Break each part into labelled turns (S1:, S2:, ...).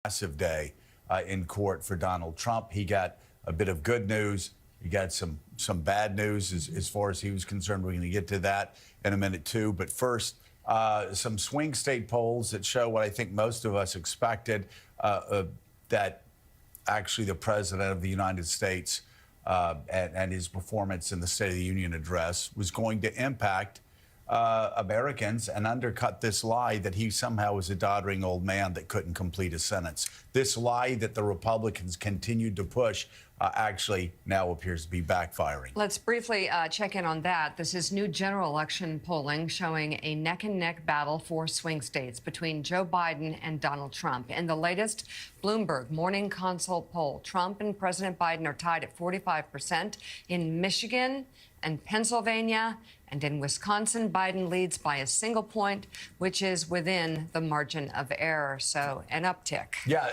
S1: massive day in court for Donald Trump. He got a bit of good news. He got some bad news as far as he was concerned. We're going to get to that in a minute, too. But first, some swing state polls that show what I think most of us expected, that actually the president of the United States and his performance in the State of the Union address was going to impact Americans and undercut this lie that he somehow was a doddering old man that couldn't complete a sentence. This lie that the Republicans continued to push actually now appears to be backfiring.
S2: Let's briefly check in on that. This is new general election polling showing a neck-and-neck battle for swing states between Joe Biden and Donald Trump. In the latest Bloomberg Morning Consult poll, Trump and President Biden are tied at 45%. In Michigan and Pennsylvania and in Wisconsin, Biden leads by a single point, which is within the margin of error. So an uptick.
S1: Yeah,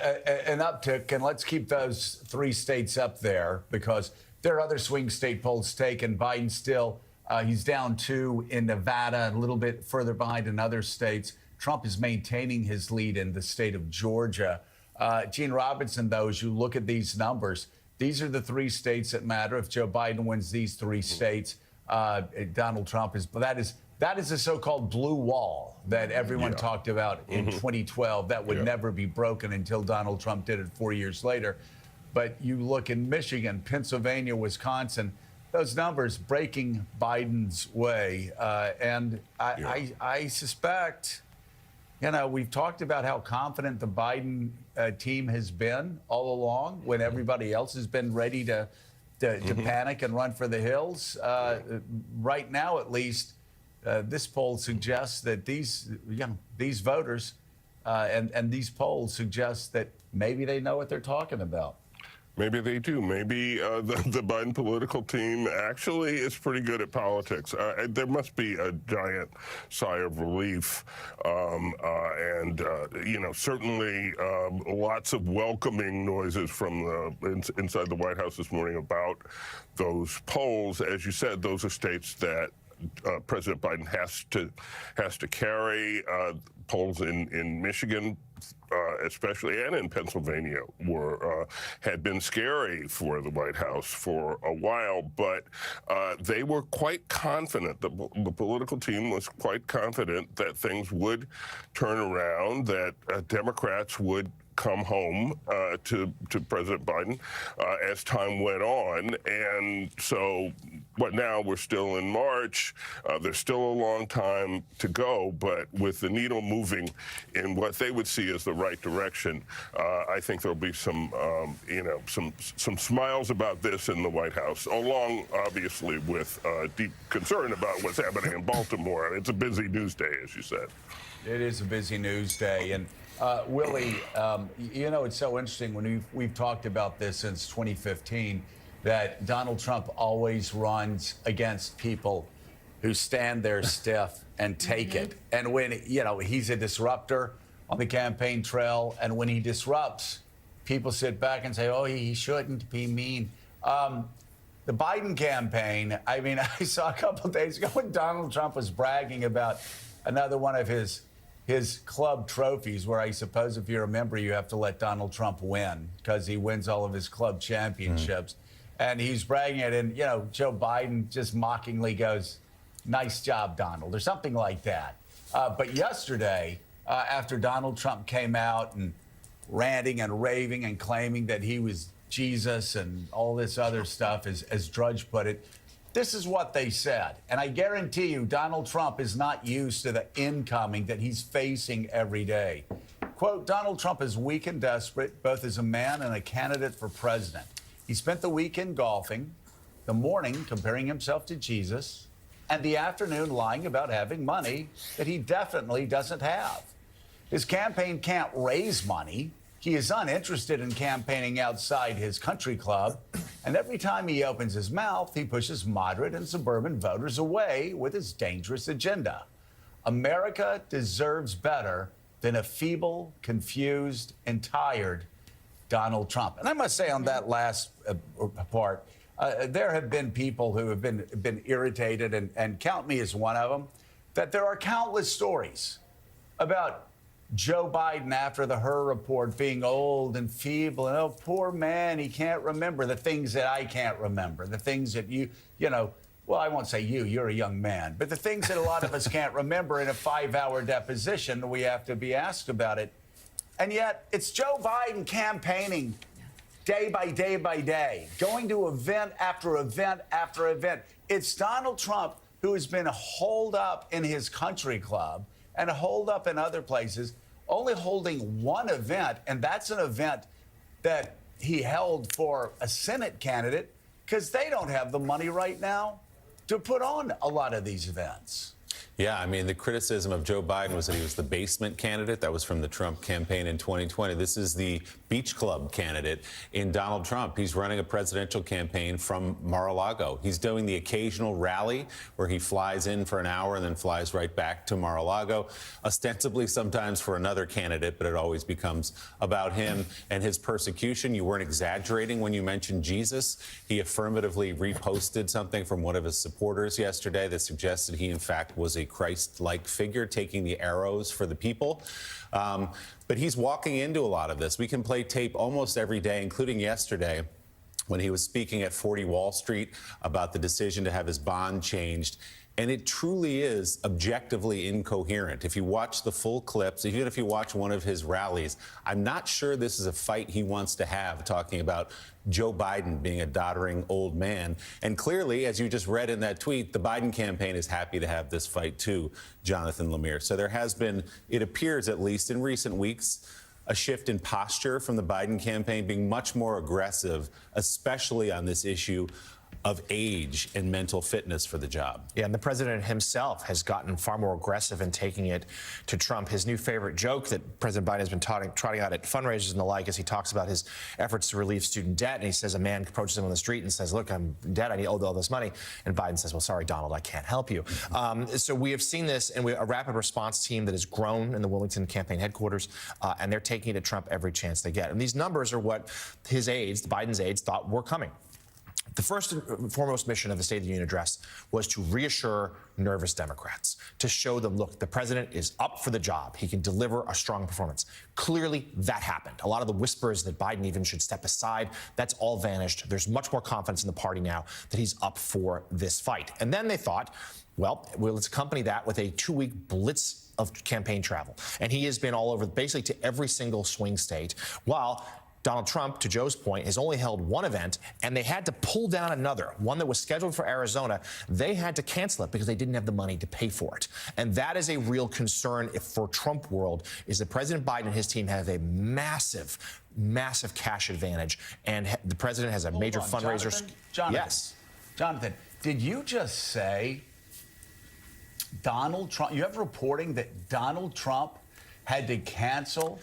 S1: an uptick. And let's keep those three states up there because there are other swing state polls taken. Biden still, he's down 2 in Nevada, a little bit further behind in other states. Trump is maintaining his lead in the state of Georgia. Gene Robinson, though, as you look at these numbers, these are the 3 states that matter. If Joe Biden wins these 3 states, Donald Trump is, that is a so-called blue wall that everyone talked about in 2012 that would never be broken until Donald Trump did it 4 years later. But you look in Michigan, Pennsylvania, Wisconsin, those numbers breaking Biden's way. And I suspect, you know, we've talked about how confident the Biden team has been all along when everybody else has been ready to panic and run for the hills. Right now, at least, this poll suggests that these voters and these polls suggest that maybe they know what they're talking about.
S3: Maybe they do. Maybe the Biden political team actually is pretty good at politics. There must be a giant sigh of relief, and certainly lots of welcoming noises from inside the White House this morning about those polls. As you said, those are states that President Biden has to carry. Polls in Michigan, especially, and in Pennsylvania, had been scary for the White House for a while. But they were quite confident. The political team was quite confident that things would turn around, that Democrats would come home to President Biden as time went on. And so now we're still in March. There's still a long time to go, but with the needle moving in what they would see as the right direction, I think there'll be some smiles about this in the White House, along obviously with deep concern about what's happening in Baltimore. It's a busy news day, as you said.
S1: It is a busy news day. And Willie, it's so interesting when we've talked about this since 2015, that Donald Trump always runs against people who stand there stiff and take it. And when, he's a disruptor on the campaign trail, and when he disrupts, people sit back and say, oh, he shouldn't be mean. The Biden campaign, I mean, I saw a couple of days ago when Donald Trump was bragging about another one of his club trophies, where I suppose if you're a member, you have to let Donald Trump win because he wins all of his club championships. And he's bragging it, and, Joe Biden just mockingly goes, nice job, Donald, or something like that. But yesterday, after Donald Trump came out and ranting and raving and claiming that he was Jesus and all this other stuff, as Drudge put it, this is what they said. And I guarantee you, Donald Trump is not used to the incoming that he's facing every day. Quote, Donald Trump is weak and desperate, both as a man and a candidate for president. He spent the weekend golfing, the morning comparing himself to Jesus, and the afternoon lying about having money that he definitely doesn't have. His campaign can't raise money. He is uninterested in campaigning outside his country club. And every time he opens his mouth, he pushes moderate and suburban voters away with his dangerous agenda. America deserves better than a feeble, confused, and tired Donald Trump. And I must say on that last part, there have been people who have been irritated, and count me as one of them, that there are countless stories about Joe Biden, after the Her report, being old and feeble, and oh, poor man, he can't remember the things that I can't remember, the things that well, I won't say you're a young man, but the things that a lot of us can't remember in a 5-hour deposition, we have to be asked about it. And yet, it's Joe Biden campaigning day by day by day, going to event after event after event. It's Donald Trump who has been holed up in his country club and holed up in other places, only holding one event, and that's an event that he held for a Senate candidate because they don't have the money right now to put on a lot of these events.
S4: Yeah, I mean, the criticism of Joe Biden was that he was the basement candidate. That was from the Trump campaign in 2020. This is the beach club candidate in Donald Trump. He's running a presidential campaign from Mar-a-Lago. He's doing the occasional rally where he flies in for an hour and then flies right back to Mar-a-Lago, ostensibly sometimes for another candidate, but it always becomes about him and his persecution. You weren't exaggerating when you mentioned Jesus. He affirmatively reposted something from one of his supporters yesterday that suggested he, in fact, was a Christ-like figure taking the arrows for the people. But he's walking into a lot of this. We can play tape almost every day, including yesterday, when he was speaking at 40 Wall Street about the decision to have his bond changed. And it truly is objectively incoherent. If you watch the full clips, even if you watch one of his rallies, I'm not sure this is a fight he wants to have, talking about Joe Biden being a doddering old man. And clearly, as you just read in that tweet, the Biden campaign is happy to have this fight too, Jonathan Lemire. So there has been, it appears at least in recent weeks, a shift in posture from the Biden campaign being much more aggressive, especially on this issue of age and mental fitness for the job.
S5: Yeah, and the president himself has gotten far more aggressive in taking it to Trump. His new favorite joke that President Biden has been trotting out at fundraisers and the like is he talks about his efforts to relieve student debt. And he says a man approaches him on the street and says, look, I'm in debt. I owe all this money. And Biden says, well, sorry, Donald, I can't help you. So we have seen this, and a rapid response team that has grown in the Wilmington campaign headquarters, and they're taking it to Trump every chance they get. And these numbers are what his aides, Biden's aides, thought were coming. The first and foremost mission of the State of the Union address was to reassure nervous Democrats, to show them, look, the president is up for the job. He can deliver a strong performance. Clearly, that happened. A lot of the whispers that Biden even should step aside, that's all vanished. There's much more confidence in the party now that he's up for this fight. And then they thought, well, let's accompany that with a 2-week blitz of campaign travel. And he has been all over, basically to every single swing state, while Donald Trump, to Joe's point, has only held one event, and they had to pull down another, one that was scheduled for Arizona. They had to cancel it because they didn't have the money to pay for it. And that is a real concern for Trump world, is that President Biden and his team have a massive cash advantage, and the president has a major fundraiser.
S1: Jonathan,
S5: yes.
S1: Jonathan, did you just say Donald Trump? You have reporting that Donald Trump had to cancel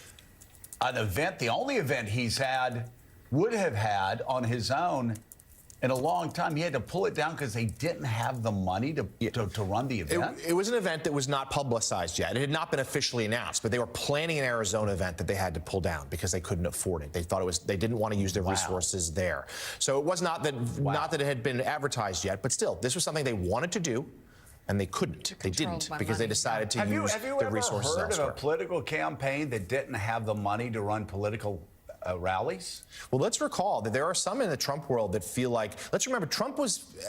S1: an event, the only event would have had on his own in a long time. He had to pull it down because they didn't have the money to run the event.
S5: It was an event that was not publicized yet. It had not been officially announced, but they were planning an Arizona event that they had to pull down because they couldn't afford it. They thought they didn't want to use their resources there. So it was not that it had been advertised yet, but still, this was something they wanted to do. And they couldn't. They didn't because they decided to use their resources elsewhere.
S1: Have you ever heard of a political campaign that didn't have the money to run political rallies?
S5: Well, let's recall that there are some in the Trump world that feel like, let's remember, Trump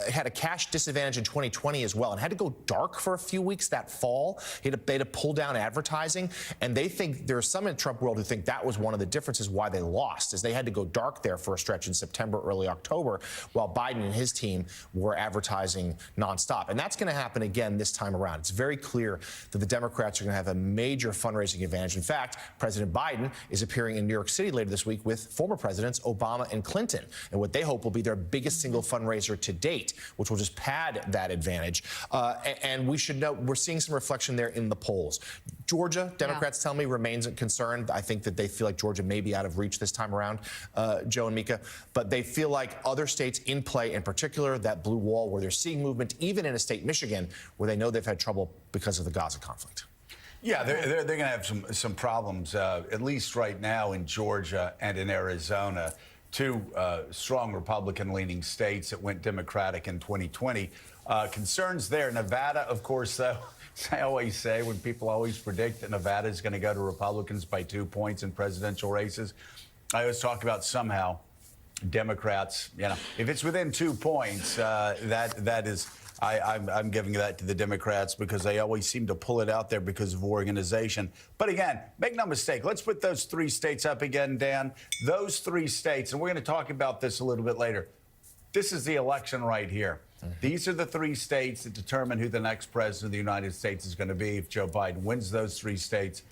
S5: had a cash disadvantage in 2020 as well and had to go dark for a few weeks that fall. They had to pull down advertising. And they think there are some in the Trump world who think that was one of the differences why they lost, is they had to go dark there for a stretch in September, early October, while Biden and his team were advertising nonstop. And that's going to happen again this time around. It's very clear that the Democrats are going to have a major fundraising advantage. In fact, President Biden is appearing in New York City later this week with former presidents Obama and Clinton, and what they hope will be their biggest single fundraiser to date, which will just pad that advantage. And we should know we're seeing some reflection there in the polls. Georgia, Democrats tell me, remains concerned. I think that they feel like Georgia may be out of reach this time around, Joe and Mika, but they feel like other states in play, in particular that blue wall, where they're seeing movement, even in a state, Michigan, where they know they've had trouble because of the Gaza conflict.
S1: Yeah, they're going to have some problems, at least right now in Georgia and in Arizona, two strong Republican-leaning states that went Democratic in 2020. Concerns there. Nevada, of course, though, I always say when people always predict that Nevada is going to go to Republicans by 2 points in presidential races, I always talk about somehow Democrats, if it's within 2 points, that is, I'm giving that to the Democrats because they always seem to pull it out there because of organization. But again, make no mistake, let's put those 3 states up again, Dan. Those 3 states, and we're going to talk about this a little bit later. This is the election right here. These are the 3 states that determine who the next president of the United States is going to be. If Joe Biden wins those 3 states,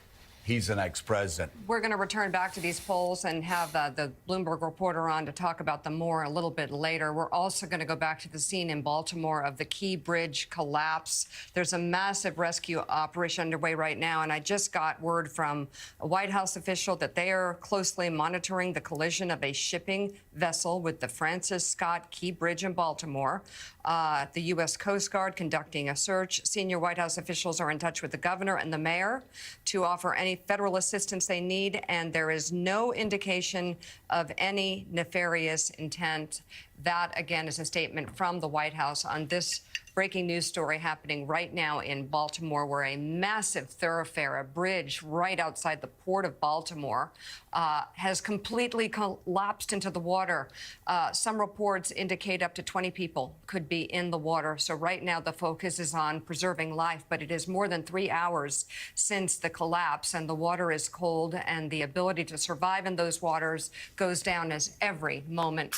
S1: he's the next president.
S2: We're going to return back to these polls and have the Bloomberg reporter on to talk about them more a little bit later. We're also going to go back to the scene in Baltimore of the Key Bridge collapse. There's a massive rescue operation underway right now, and I just got word from a White House official that they are closely monitoring the collision of a shipping vessel with the Francis Scott Key Bridge in Baltimore. The U.S. Coast Guard conducting a search. Senior White House officials are in touch with the governor and the mayor to offer any federal assistance they need, and there is no indication of any nefarious intent. That, again, is a statement from the White House on this breaking news story happening right now in Baltimore, where a massive thoroughfare, a bridge right outside the port of Baltimore, has completely collapsed into the water. Some reports indicate up to 20 people could be in the water. So right now the focus is on preserving life, but it is more than 3 hours since the collapse, and the water is cold, and the ability to survive in those waters goes down as every moment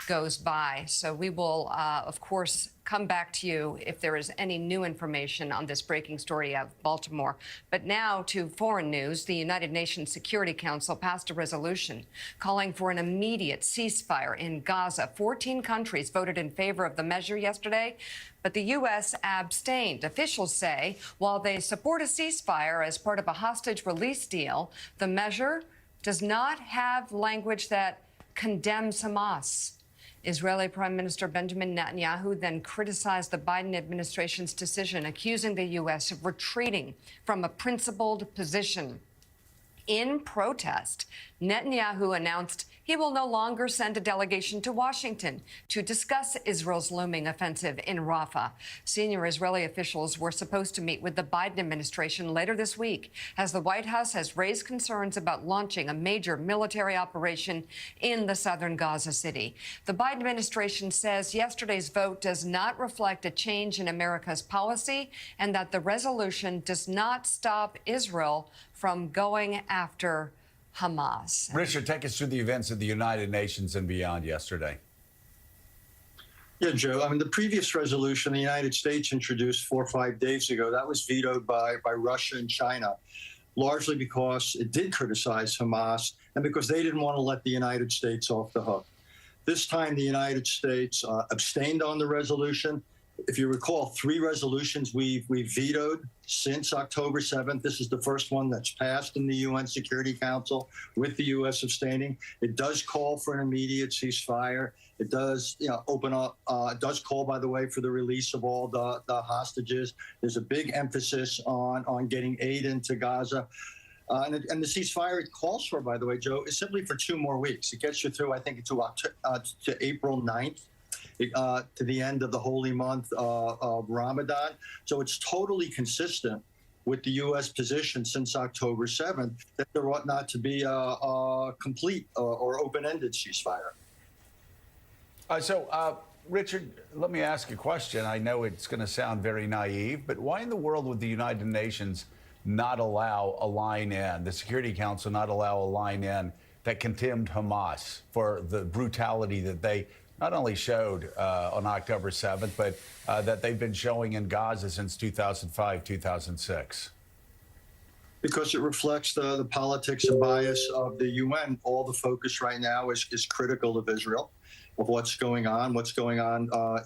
S2: goes by. So we will, of course, come back to you if there is any new information on this breaking story out of Baltimore. But now to foreign news. The United Nations Security Council passed a resolution calling for an immediate ceasefire in Gaza. 14 countries voted in favor of the measure yesterday, but the U.S. abstained. Officials say while they support a ceasefire as part of a hostage release deal, the measure does not have language that condemns Hamas. Israeli Prime Minister Benjamin Netanyahu then criticized the Biden administration's decision, accusing the U.S. of retreating from a principled position. In protest, Netanyahu announced he will no longer send a delegation to Washington to discuss Israel's looming offensive in Rafah. Senior Israeli officials were supposed to meet with the Biden administration later this week, as the White House has raised concerns about launching a major military operation in the southern Gaza city. The Biden administration says yesterday's vote does not reflect a change in America's policy and that the resolution does not stop Israel from going after Hamas.
S1: Richard, take us through the events of the United Nations and beyond yesterday.
S6: Yeah, Joe. I mean, the previous resolution the United States introduced 4 or 5 days ago, that was vetoed by Russia and China, largely because it did criticize Hamas and because they didn't want to let the United States off the hook. This time, the United States abstained on the resolution. If you recall, 3 resolutions we've vetoed since October 7th. This is the first one that's passed in the UN Security Council with the U.S. abstaining. It does call for an immediate ceasefire. It does, open up. It does call, by the way, for the release of all the hostages. There's a big emphasis on getting aid into Gaza. And the ceasefire it calls for, by the way, Joe, is simply for 2 more weeks. It gets you through, I think, to April 9th. To the end of the holy month of Ramadan. So it's totally consistent with the U.S. position since October 7th that there ought not to be a complete or open-ended ceasefire.
S1: Richard, let me ask a question. I know it's going to sound very naive, but why in the world would the United Nations not allow a line in, the Security Council not allow a line in that condemned Hamas for the brutality that they not only showed on October 7th, but that they've been showing in Gaza since 2005, 2006?
S6: Because it reflects the politics and bias of the UN. All the focus right now is critical of Israel, of what's going on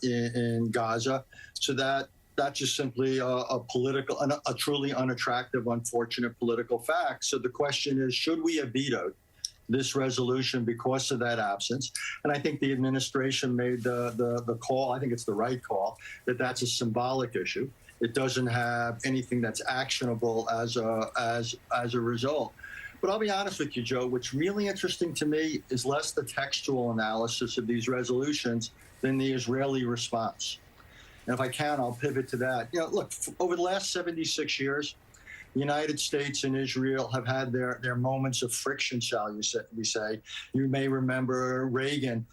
S6: in Gaza. So that's just simply a truly unattractive, unfortunate political fact. So the question is, should we have vetoed this resolution because of that absence? And I think the administration made the call, I think it's the right call, that that's a symbolic issue. It doesn't have anything that's actionable as a result. But I'll be honest with you, Joe, what's really interesting to me is less the textual analysis of these resolutions than the Israeli response. And if I can, I'll pivot to that. You know, look, over the last 76 years, the United States and Israel have had their moments of friction, shall we say. You may remember Reagan,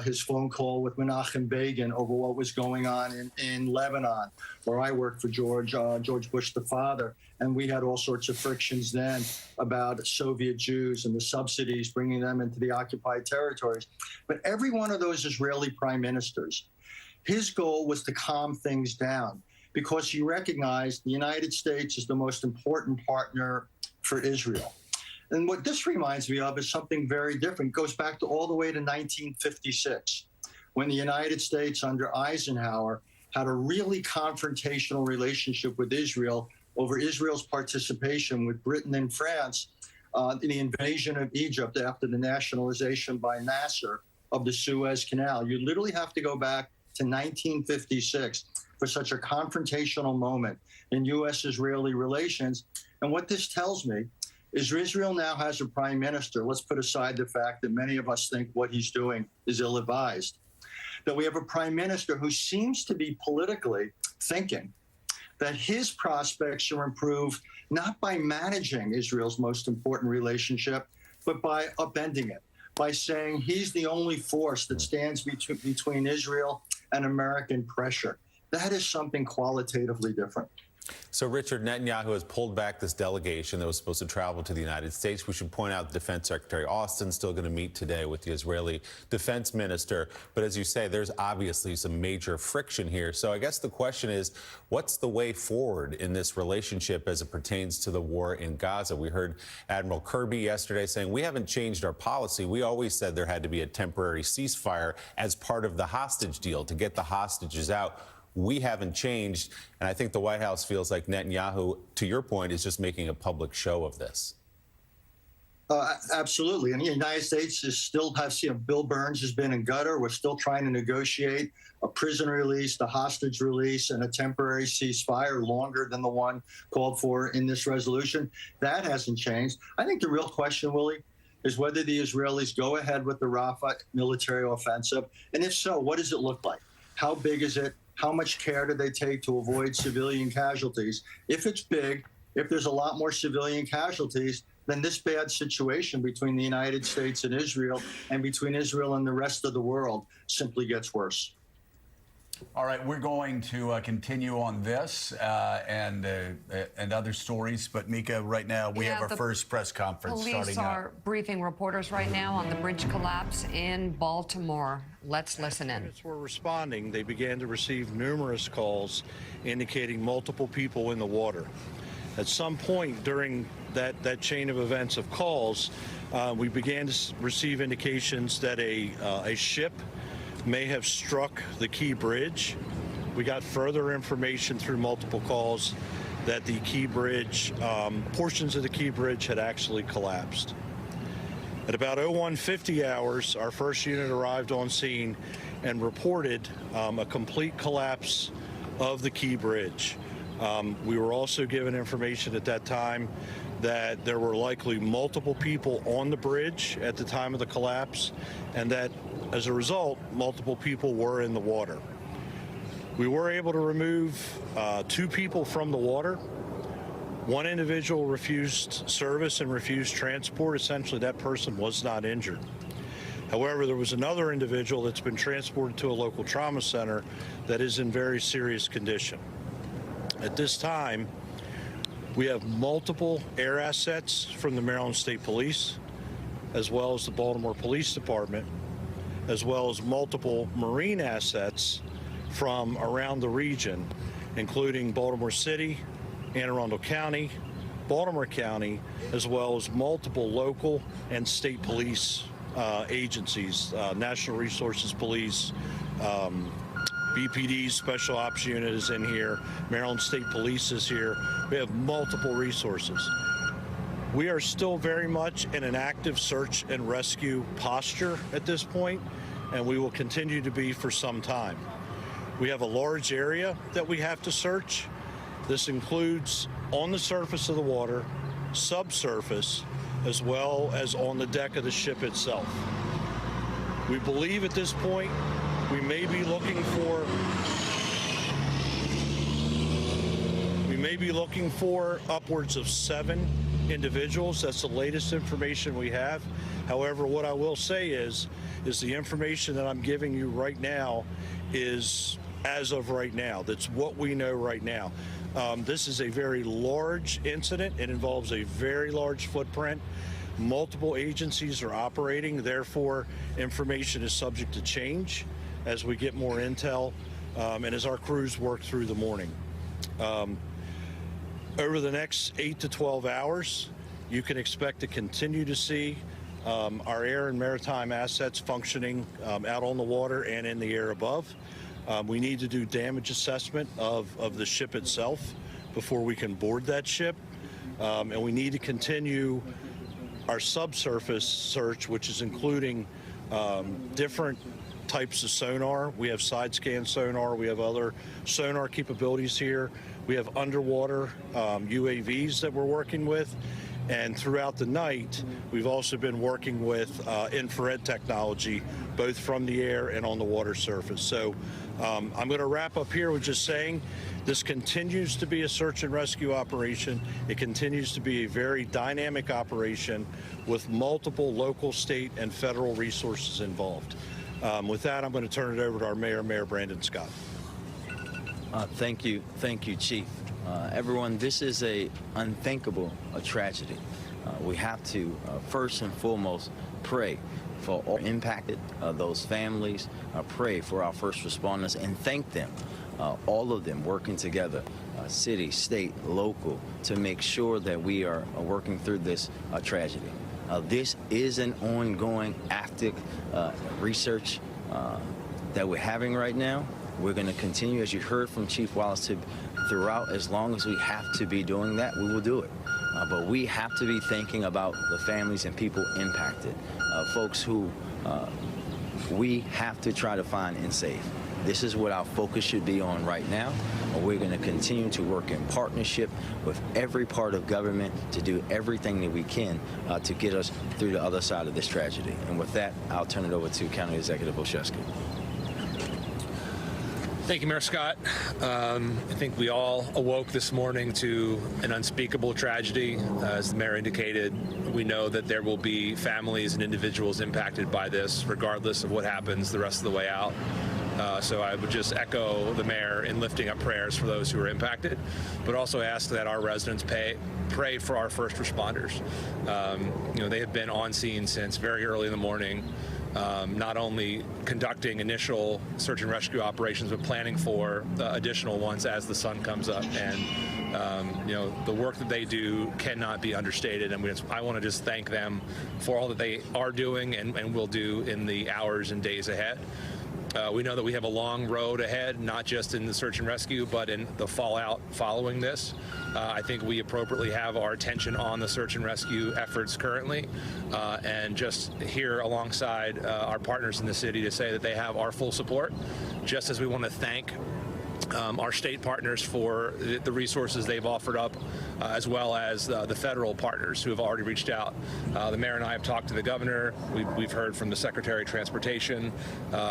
S6: his phone call with Menachem Begin over what was going on in Lebanon, where I worked for George Bush the father. And we had all sorts of frictions then about Soviet Jews and the subsidies, bringing them into the occupied territories. But every one of those Israeli prime ministers, his goal was to calm things down because he recognized the United States is the most important partner for Israel. And what this reminds me of is something very different. It goes back to all the way to 1956, when the United States under Eisenhower had a really confrontational relationship with Israel over Israel's participation with Britain and France in the invasion of Egypt after the nationalization by Nasser of the Suez Canal. You literally have to go back to 1956 for such a confrontational moment in U.S.-Israeli relations. And what this tells me is Israel now has a prime minister. Let's put aside the fact that many of us think what he's doing is ill-advised. That we have a prime minister who seems to be politically thinking that his prospects are improved not by managing Israel's most important relationship, but by upending it, by saying he's the only force that stands between Israel and American pressure. That is something qualitatively different.
S4: So Richard, Netanyahu has pulled back this delegation that was supposed to travel to the United States. We should point out Defense Secretary Austin's still going to meet today with the Israeli defense minister. But as you say, there's obviously some major friction here. So I guess the question is, what's the way forward in this relationship as it pertains to the war in Gaza? We heard Admiral Kirby yesterday saying, we haven't changed our policy. We always said there had to be a temporary ceasefire as part of the hostage deal to get the hostages out. We haven't changed, and I think the White House feels like Netanyahu, to your point, is just making a public show of this.
S6: Absolutely. And the United States is still Bill Burns has been in Qatar. We're still trying to negotiate a prison release, the hostage release, and a temporary ceasefire longer than the one called for in this resolution. That hasn't changed. I think the real question, Willie, is whether the Israelis go ahead with the Rafah military offensive. And if so, what does it look like? How big is it? How much care do they take to avoid civilian casualties? If it's big, if there's a lot more civilian casualties, then this bad situation between the United States and Israel and between Israel and the rest of the world simply gets worse.
S1: All right, we're going to continue on this and other stories. But Mika, right now we have our first press conference starting up.
S2: Police are briefing reporters right now on the bridge collapse in Baltimore. Let's listen in.
S7: Units were responding. They began to receive numerous calls indicating multiple people in the water. At some point during that chain of events of calls, we began to receive indications that a ship may have struck the Key Bridge. We got further information through multiple calls that the Key Bridge, portions of the Key Bridge had actually collapsed. At about 01:50 hours, our first unit arrived on scene and reported a complete collapse of the Key Bridge. We were also given information at that time that there were likely multiple people on the bridge at the time of the collapse, and that as a result, multiple people were in the water. We were able to remove 2 people from the water. One individual refused service and refused transport. Essentially, that person was not injured. However, there was another individual that's been transported to a local trauma center that is in very serious condition. At this time, we have multiple air assets from the Maryland State Police, as well as the Baltimore Police Department, as well as multiple Marine assets from around the region, including Baltimore City, Anne Arundel County, Baltimore County, as well as multiple local and state police agencies, National Resources Police, BPD's Special Ops Unit is in here, Maryland State Police is here. We have multiple resources. We are still very much in an active search and rescue posture at this point, and we will continue to be for some time. We have a large area that we have to search. This includes on the surface of the water, subsurface, as well as on the deck of the ship itself. We believe at this point we may be looking for upwards of 7 individuals. That's the latest information we have. However, what I will say is the information that I'm giving you right now is as of right now. That's what we know right now. This is a very large incident. It involves a very large footprint. Multiple agencies are operating. Therefore, information is subject to change as we get more intel and as our crews work through the morning. Over the next 8 to 12 hours, you can expect to continue to see our air and maritime assets functioning out on the water and in the air above. We need to do damage assessment of the ship itself before we can board that ship. And we need to continue our subsurface search, which is including different types of sonar. We have side scan sonar. We have other sonar capabilities here. We have underwater UAVs that we're working with. And throughout the night, we've also been working with infrared technology, both from the air and on the water surface. So I'm going to wrap up here with just saying this continues to be a search and rescue operation. It continues to be a very dynamic operation with multiple local, state, and federal resources involved. With that, I'm going to turn it over to our Mayor, Mayor Brandon Scott.
S8: Thank you, Chief. Everyone, this is a unthinkable tragedy. We have to first and foremost pray for all impacted, those families, pray for our first responders, and thank them, all of them working together, city, state, local, to make sure that we are working through this tragedy. This is an ongoing active research that we're having right now. We're going to continue, as you heard from Chief Wallace, throughout. As long as we have to be doing that, we will do it. But we have to be thinking about the families and people impacted, folks who we have to try to find and save. This is what our focus should be on right now. We're going to continue to work in partnership with every part of government to do everything that we can to get us through the other side of this tragedy. And with that, I'll turn it over to County Executive Olszewski.
S9: Thank you, Mayor Scott. I think we all awoke this morning to an unspeakable tragedy. As the mayor indicated, we know that there will be families and individuals impacted by this, regardless of what happens the rest of the way out. So I would just echo the mayor in lifting up prayers for those who are impacted, but also ask that our residents pray for our first responders. They have been on scene since very early in the morning. Not only conducting initial search and rescue operations, but planning for additional ones as the sun comes up. And the work that they do cannot be understated. And I want to just thank them for all that they are doing and will do in the hours and days ahead. We know that we have a long road ahead, not just in the search and rescue, but in the fallout following this. I think we appropriately have our attention on the search and rescue efforts currently, and just here alongside our partners in the city to say that they have our full support, just as we want to thank our state partners for the resources they've offered up, as well as the federal partners who have already reached out. The mayor and I have talked to the governor. We've heard from the Secretary of Transportation.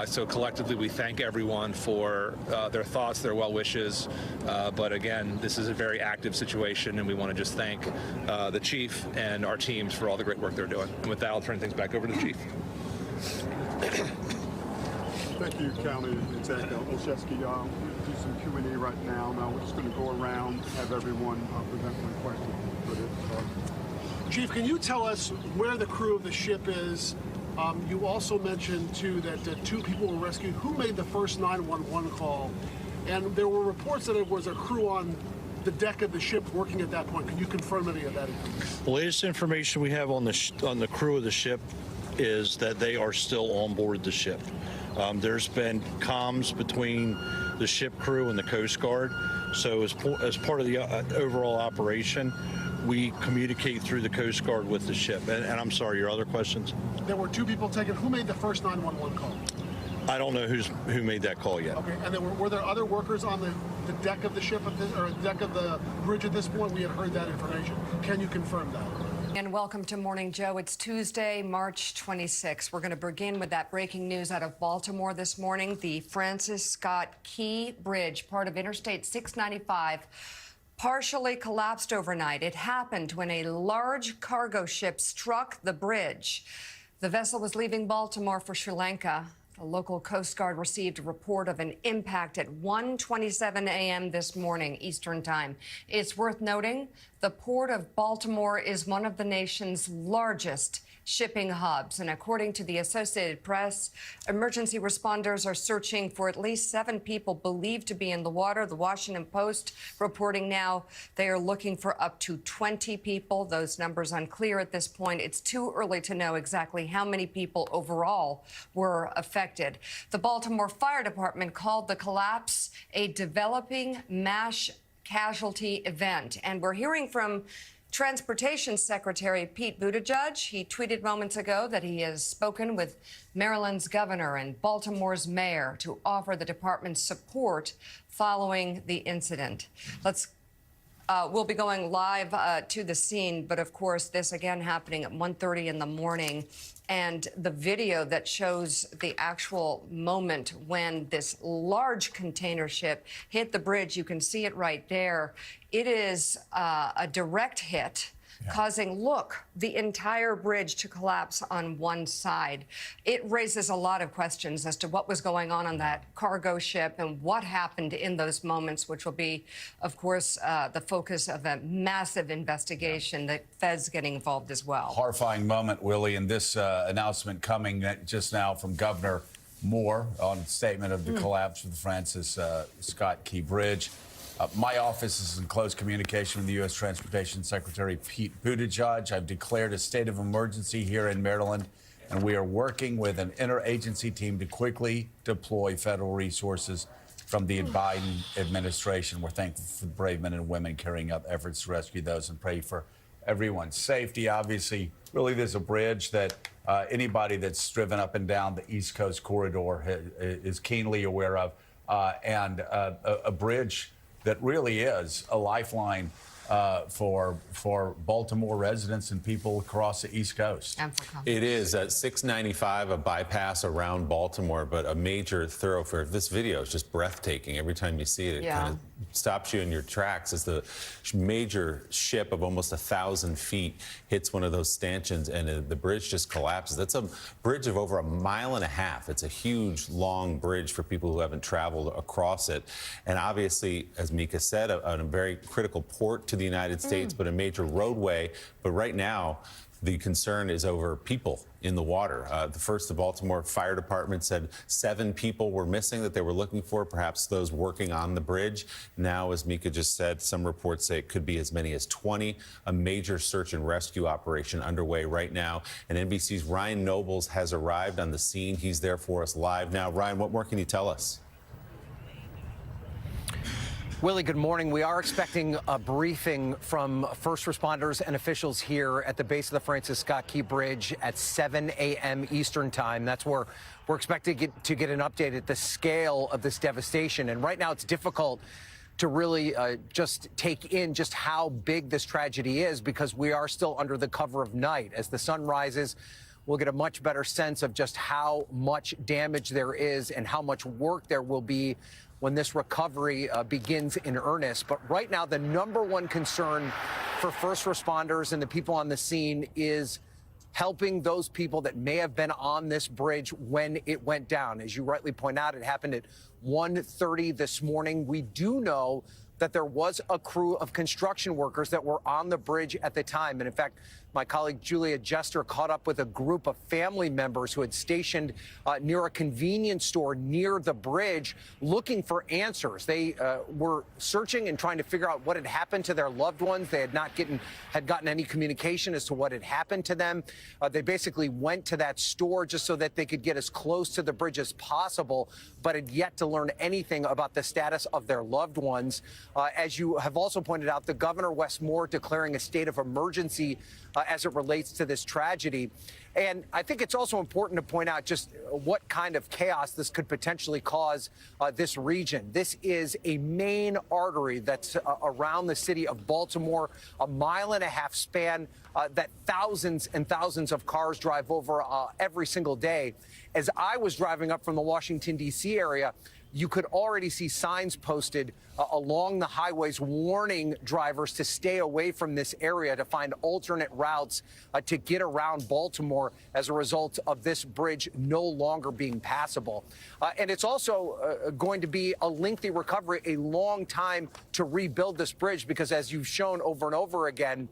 S9: So collectively, we thank everyone for their thoughts, their well wishes. But again, this is a very active situation, and we want to just thank the chief and our teams for all the great work they're doing. And with that, I'll turn things back over to the chief.
S10: Thank you, County Executive Olszewski. We'll do some Q&A right now. Now we're just going to go around, have everyone present their questions.
S11: Chief, can you tell us where the crew of the ship is? You also mentioned, too, that 2 people were rescued. Who made the first 911 call? And there were reports that there was a crew on the deck of the ship working at that point. Can you confirm any of that information?
S7: The latest information we have on the crew of the ship is that they are still on board the ship. There's been comms between the ship crew and the Coast Guard. So as part of the overall operation, we communicate through the Coast Guard with the ship. And I'm sorry, your other questions?
S11: There were 2 people taken. Who made the first 911 call?
S7: I don't know who made that call yet.
S11: Okay, and were there other workers on the deck of the ship or deck of the bridge at this point? We had heard that information. Can you confirm that?
S2: And welcome to Morning Joe. It's Tuesday, March 26. We're going to begin with that breaking news out of Baltimore this morning. The Francis Scott Key Bridge, part of Interstate 695, partially collapsed overnight. It happened when a large cargo ship struck the bridge. The vessel was leaving Baltimore for Sri Lanka. The local Coast Guard received a report of an impact at 1:27 a.m. this morning, Eastern Time. It's worth noting the Port of Baltimore is one of the nation's largest shipping hubs. And according to the Associated Press, emergency responders are searching for at least 7 people believed to be in the water. The Washington Post reporting now they are looking for up to 20 people. Those numbers unclear at this point. It's too early to know exactly how many people overall were affected. The Baltimore Fire Department called the collapse a developing mass casualty event. And we're hearing from Transportation Secretary Pete Buttigieg. He tweeted moments ago that he has spoken with Maryland's governor and Baltimore's mayor to offer the department's support following the incident. We'll be going live to the scene, but of course, this again happening at 1:30 in the morning. And the video that shows the actual moment when this large container ship hit the bridge, you can see it right there. It is a direct hit, causing, the entire bridge to collapse on one side. It raises a lot of questions as to what was going on that cargo ship and what happened in those moments, which will be, of course, the focus of a massive investigation. The Fed's getting involved as well.
S1: Horrifying moment, Willie, and this announcement coming just now from Governor Moore on a statement of the collapse of the Francis Scott Key Bridge. My office is in close communication with the U.S. Transportation Secretary Pete Buttigieg. I've declared a state of emergency here in Maryland, and we are working with an interagency team to quickly deploy federal resources from the Biden administration. We're thankful for the brave men and women carrying out efforts to rescue those and pray for everyone's safety. Obviously, really, there's a bridge that anybody that's driven up and down the East Coast corridor is keenly aware of, and a bridge that really is a lifeline for Baltimore residents and people across the East Coast.
S4: It is at 695, a bypass around Baltimore, but a major thoroughfare. This video is just breathtaking. Every time you see it, it kind of stops you in your tracks as the major ship of almost 1,000 feet hits one of those stanchions and the bridge just collapses. That's a bridge of over 1.5 miles. It's a huge, long bridge for people who haven't traveled across it. And obviously, as Mika said, a very critical port to the United States, but a major roadway. But right now, the concern is over people in the water. The Baltimore Fire Department said 7 people were missing that they were looking for, perhaps those working on the bridge. Now, as Mika just said, some reports say it could be as many as 20. A major search and rescue operation underway right now. And NBC's Ryan Nobles has arrived on the scene. He's there for us live now. Ryan, what more can you tell us?
S12: Willie, good morning. We are expecting a briefing from first responders and officials here at the base of the Francis Scott Key Bridge at 7 a.m. Eastern Time. That's where we're expecting to get an update at the scale of this devastation. And right now it's difficult to really just take in just how big this tragedy is because we are still under the cover of night. As the sun rises, we'll get a much better sense of just how much damage there is and how much work there will be when this recovery begins in earnest. But right now, the #1 concern for first responders and the people on the scene is helping those people that may have been on this bridge when it went down. As you rightly point out, it happened at 1:30 this morning. We do know that there was a crew of construction workers that were on the bridge at the time. And in fact, my colleague Julia Jester caught up with a group of family members who had stationed near a convenience store near the bridge looking for answers. They were searching and trying to figure out what had happened to their loved ones. They had not gotten any communication as to what had happened to them. They basically went to that store just so that they could get as close to the bridge as possible, but had yet to learn anything about the status of their loved ones. As you have also pointed out, the governor, Wes Moore, declaring a state of emergency as it relates to this tragedy. And I think it's also important to point out just what kind of chaos this could potentially cause this region. This is a main artery that's around the city of Baltimore, a 1.5-mile span that thousands and thousands of cars drive over every single day. As I was driving up from the Washington, D.C. area, you could already see signs posted along the highways warning drivers to stay away from this area, to find alternate routes to get around Baltimore as a result of this bridge no longer being passable. And it's also going to be a lengthy recovery, a long time to rebuild this bridge, because as you've shown over and over again,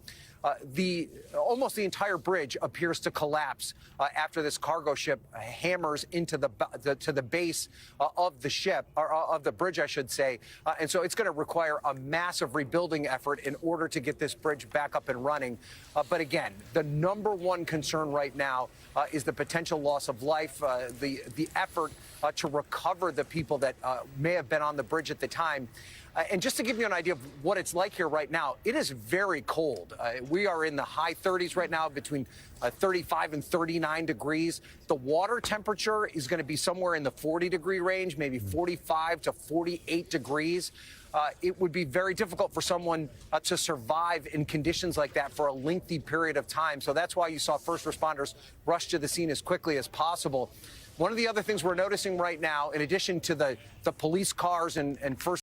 S12: almost the entire bridge appears to collapse after this cargo ship hammers into the base of the ship, or of the bridge, I should say. And so it's going to require a massive rebuilding effort in order to get this bridge back up and running. But again, the number one concern right now is the potential loss of life, the effort to recover the people that may have been on the bridge at the time. And just to give you an idea of what it's like here right now, it is very cold. We are in the high 30s right now, between 35 and 39 degrees. The water temperature is going to be somewhere in the 40-degree range, maybe 45 to 48 degrees. It would be very difficult for someone to survive in conditions like that for a lengthy period of time. So that's why you saw first responders rush to the scene as quickly as possible. One of the other things we're noticing right now, in addition to the police cars and first